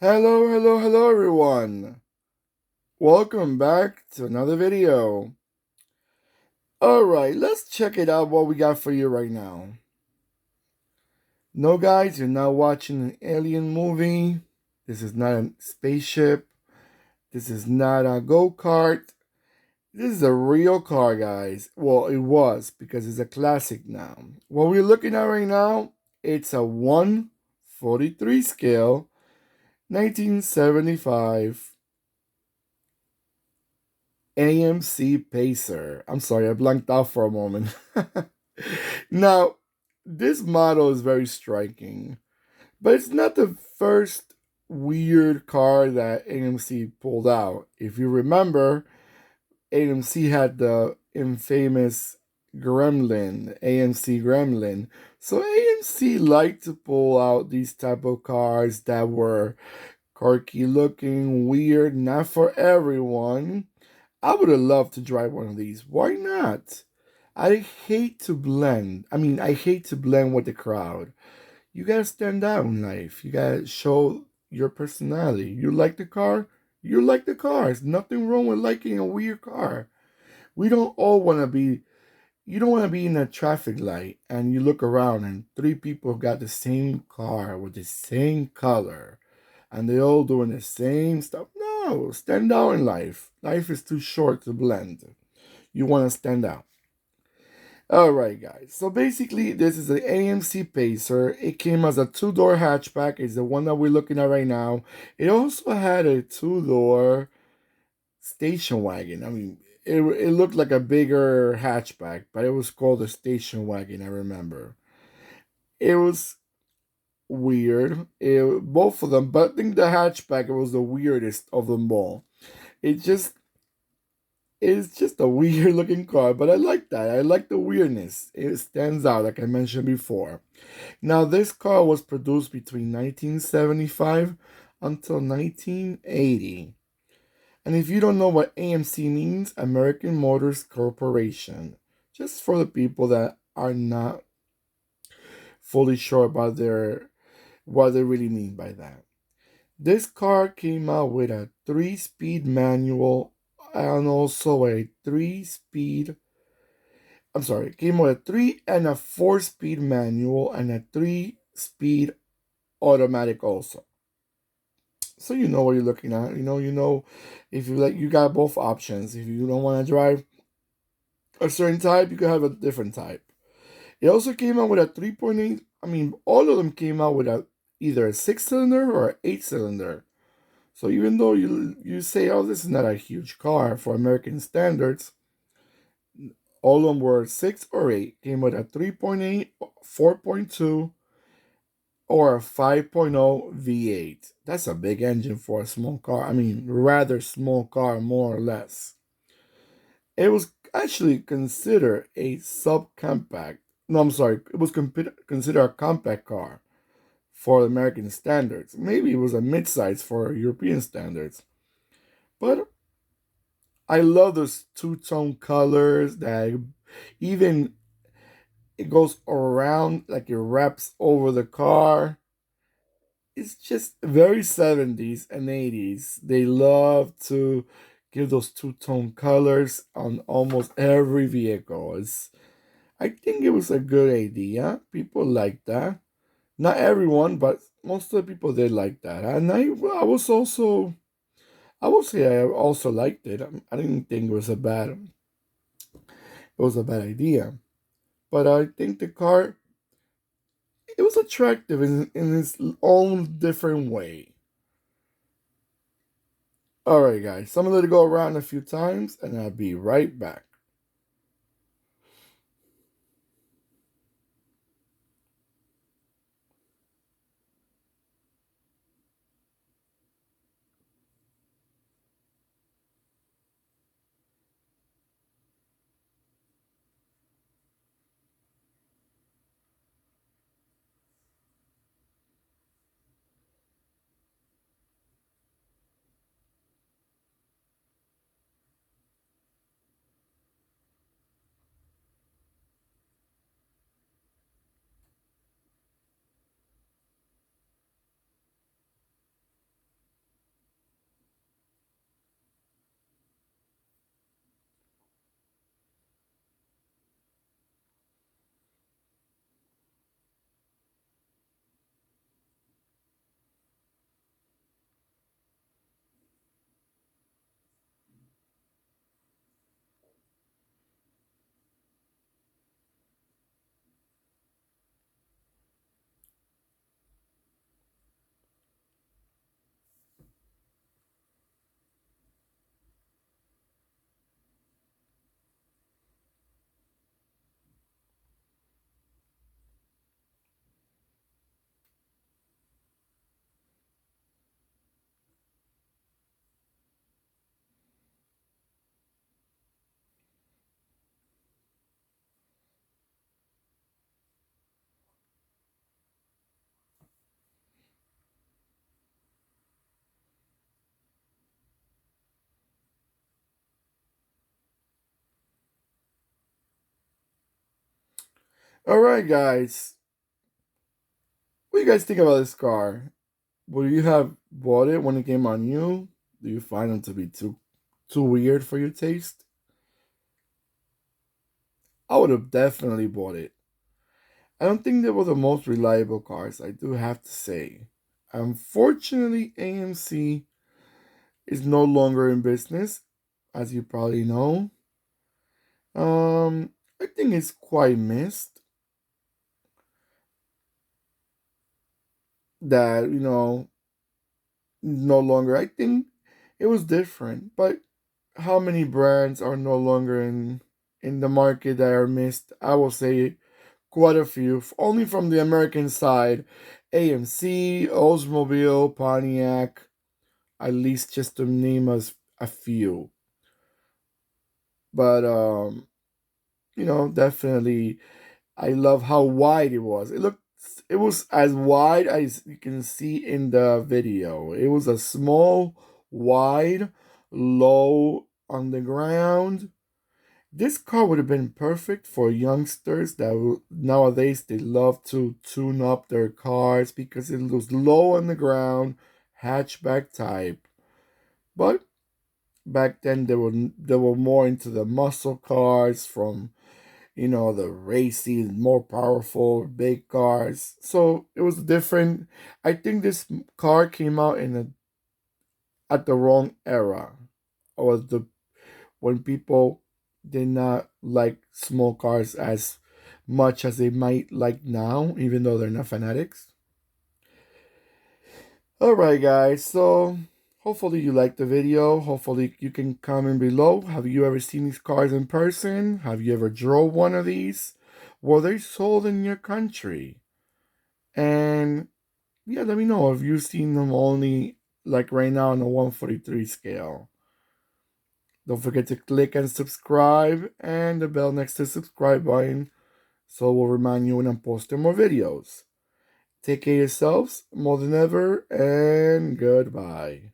Hello, hello, hello, everyone. Welcome back to another video. Alright, let's check it out what we got for you right now. No, guys, you're not watching an alien movie. This is not a spaceship. This is not a go-kart. This is a real car, guys. Well, it was because it's a classic now. What we're looking at right now, it's a 1/43 scale, 1975 AMC Pacer. I'm sorry, I blanked out for a moment. Now, this model is very striking, but it's not the first weird car that AMC pulled out. If you remember, AMC had the infamous Gremlin, AMC Gremlin. So AMC liked to pull out these type of cars that were quirky looking, weird, not for everyone. I would have loved to drive one of these. Why not? I hate to blend. I hate to blend with the crowd. You gotta stand out in life. You gotta show your personality. You like the car? You like the car. There's nothing wrong with liking a weird car. We don't all want to be, you don't want to be in a traffic light and you look around and three people have got the same car with the same color and they all doing the same stuff. No, stand out in life. Life is too short to blend. You want to stand out. All right, guys. So basically, this is the AMC Pacer. It came as a two-door hatchback. It's the one that we're looking at right now. It also had a two-door station wagon. It looked like a bigger hatchback, but it was called a station wagon. I remember. It was both of them, but I think the hatchback was the weirdest of them all. It just it's just a weird looking car, but I like that. I like the weirdness. It stands out, like I mentioned before. Now, this car was produced between 1975 until 1980. And if you don't know what AMC means, American Motors Corporation, just for the people that are not fully sure about what they really mean by that. This car came out with a 3-speed manual and also a 3-speed. I'm sorry, it came with a 3 and a 4-speed manual and a 3-speed automatic also. So you know what you're looking at. You know if you like, you got both options. If you don't want to drive a certain type, you can have a different type. It also came out with a 3.8. All of them came out with either a 6-cylinder or an 8-cylinder. So even though you say, oh, this is not a huge car for American standards, all of them were 6 or 8. Came with a 3.8, 4.2, or a 5.0 V8. That's a big engine for a small car. Rather small car, more or less. It was actually considered a subcompact. No, I'm sorry. It was considered a compact car for American standards. Maybe it was a mid-size for European standards. But I love those two-tone colors that even it goes around like it wraps over the car. It's just very 70s and 80s. They love to give those two-tone colors on almost every vehicle. I think it was a good idea. People like that. Not everyone, but most of the people did like that. And I would say I also liked it. I didn't think it was a bad idea. But I think the car, it was attractive in its own different way. Alright, guys, so I'm gonna let it go around a few times and I'll be right back. All right, guys. What do you guys think about this car? Would you have bought it when it came on new? Do you find them to be too weird for your taste? I would have definitely bought it. I don't think they were the most reliable cars, I do have to say. Unfortunately, AMC is no longer in business, as you probably know. I think it's quite missed that, no longer. I think it was different, but how many brands are no longer in the market that are missed? I will say quite a few. Only from the American side, AMC, Oldsmobile, Pontiac, at least just to name us a few. But definitely I love how wide it was. It was as wide as you can see in the video. It was a small, wide, low on the ground. This car would have been perfect for youngsters that nowadays they love to tune up their cars because it was low on the ground, hatchback type. But back then they were more into the muscle cars from the racing, more powerful, big cars. So it was different. I think this car came out at the wrong era, or the when people did not like small cars as much as they might like now, even though they're not fanatics. All right, guys. So hopefully you liked the video. Hopefully you can comment below. Have you ever seen these cars in person? Have you ever drove one of these? Were they sold in your country? And yeah, let me know if you've seen them only like right now on a 143 scale. Don't forget to click and subscribe and the bell next to the subscribe button so it will remind you when I'm posting more videos. Take care of yourselves more than ever and goodbye.